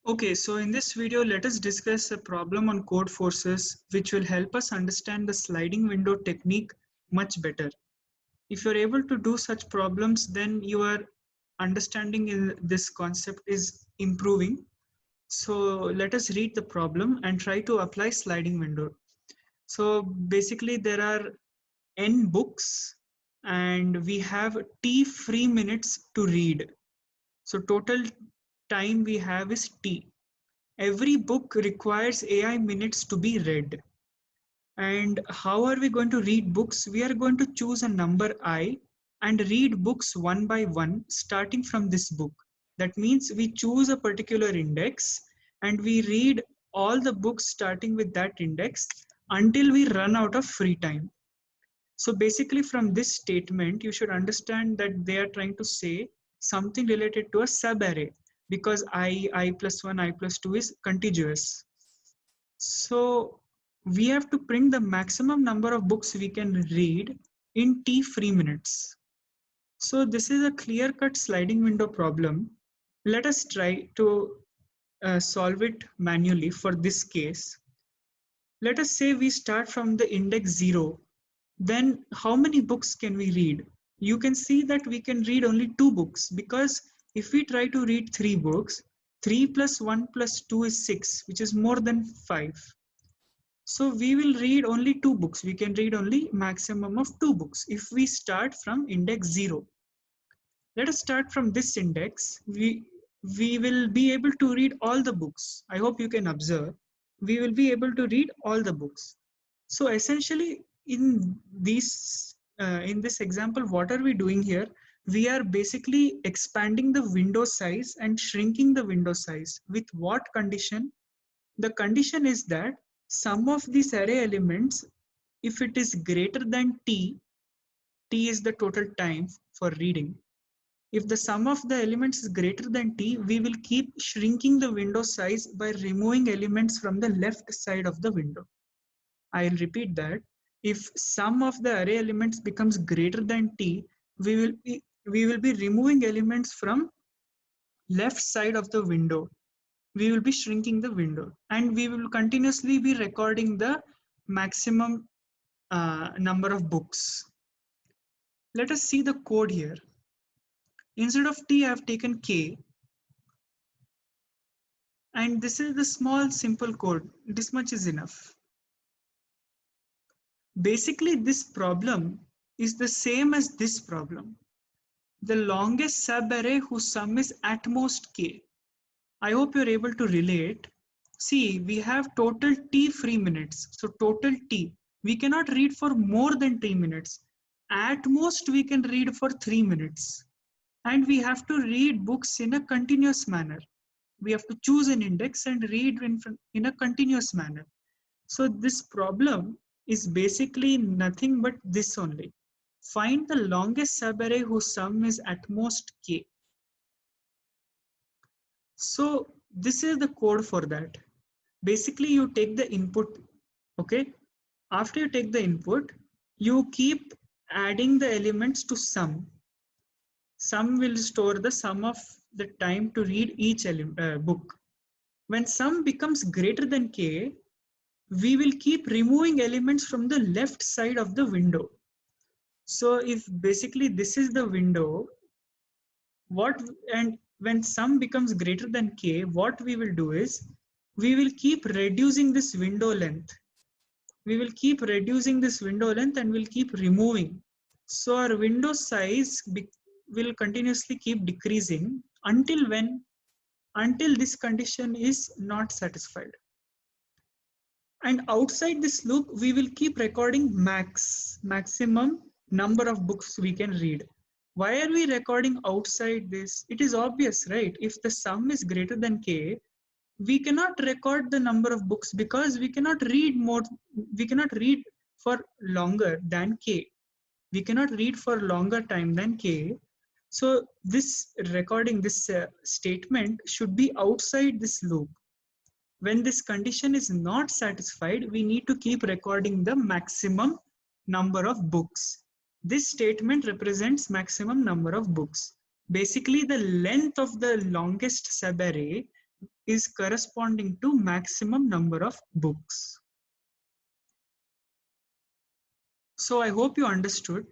Okay, so in this video, let us discuss a problem on code forces which will help us understand the sliding window technique much better. If you're able to do such problems, then your understanding in this concept is improving. So let us read the problem and try to apply sliding window. So basically there are n books and we have t free minutes to read. So total time we have is t. Every book requires AI minutes to be read. And how are we going to read books? We are going to choose a number I and read books one by one, starting from this book. That means we choose a particular index and we read all the books starting with that index until we run out of free time. So basically from this statement, you should understand that they are trying to say something related to a subarray because I plus 1, I plus 2 is contiguous. So we have to print the maximum number of books we can read in t free minutes. So this is a clear-cut sliding window problem. Let us try to solve it manually for this case. Let us say we start from the index 0. Then how many books can we read? You can see that we can read only 2 books because if we try to read 3 books, 3 plus 1 plus 2 is 6, which is more than 5. So we will read only 2 books. We can read only maximum of 2 books if we start from index 0. Let us start from this index. We will be able to read all the books. I hope you can observe. We will be able to read all the books. So essentially in this example, what are we doing here? We are basically expanding the window size and shrinking the window size. With what condition? The condition is that sum of these array elements, if it is greater than t, t is the total time for reading. If the sum of the elements is greater than t, we will keep shrinking the window size by removing elements from the left side of the window. I'll repeat that. If sum of the array elements becomes greater than t, we will be removing elements from left side of the window. We will be shrinking the window and we will continuously be recording the maximum number of books. Let us see the code here. Instead of t, I have taken k. And this is the small simple code. This much is enough. Basically, this problem is the same as this problem. The longest subarray whose sum is at most k. I hope you're able to relate. See, we have total t free minutes. So total t. We cannot read for more than 3 minutes. At most, we can read for 3 minutes. And we have to read books in a continuous manner. We have to choose an index and read in a continuous manner. So this problem is basically nothing but this only. Find the longest subarray whose sum is at most k. So this is the code for that. Basically, you take the input, okay? After you take the input, you keep adding the elements to sum. Sum will store the sum of the time to read each book. When sum becomes greater than k, we will keep removing elements from the left side of the window. So if basically this is the window, and when sum becomes greater than k, what we will do is we will keep reducing this window length. We will keep reducing this window length and we'll keep removing. So our window size will continuously keep decreasing until when? Until this condition is not satisfied. And outside this loop, we will keep recording maximum number of books we can read. Why are we recording outside this? It is obvious, right? If the sum is greater than k, we cannot record the number of books because we cannot read more. We cannot read for longer than k. We cannot read for longer time than k. So this recording, this statement should be outside this loop. When this condition is not satisfied, we need to keep recording the maximum number of books. This statement represents maximum number of books. Basically, the length of the longest subarray is corresponding to maximum number of books. So I hope you understood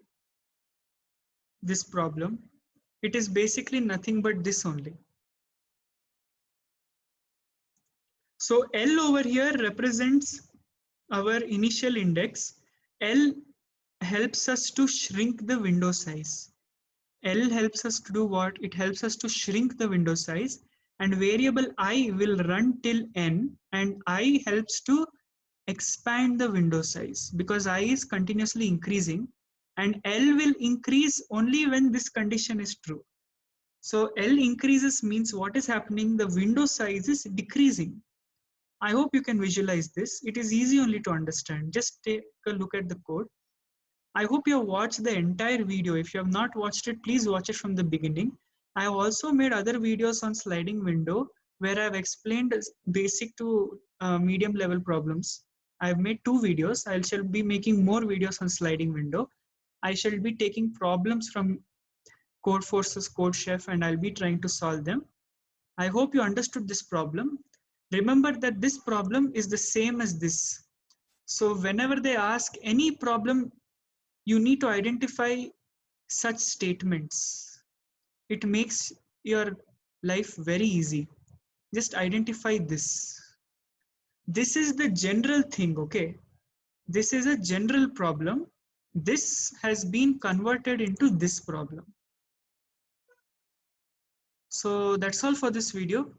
this problem. It is basically nothing but this only. So L over here represents our initial index. L helps us to shrink the window size. L helps us to do what? It helps us to shrink the window size, and variable I will run till n, and I helps to expand the window size because I is continuously increasing, and L will increase only when this condition is true. So L increases means what is happening? The window size is decreasing. I hope you can visualize this. It is easy only to understand. Just take a look at the code. I hope you have watched the entire video. If you have not watched it, please watch it from the beginning. I have also made other videos on sliding window where I have explained basic to medium level problems. I have made 2 videos. I shall be making more videos on sliding window. I shall be taking problems from CODEFORCES, CodeChef, and I'll be trying to solve them. I hope you understood this problem. Remember that this problem is the same as this. So whenever they ask any problem, you need to identify such statements. It makes your life very easy. Just identify this. This is the general thing, okay? This is a general problem. This has been converted into this problem. So that's all for this video.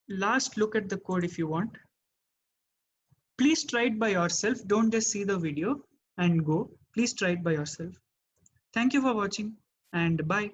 Last look at the code if you want. Please try it by yourself. Don't just see the video and go. Please try it by yourself. Thank you for watching and bye.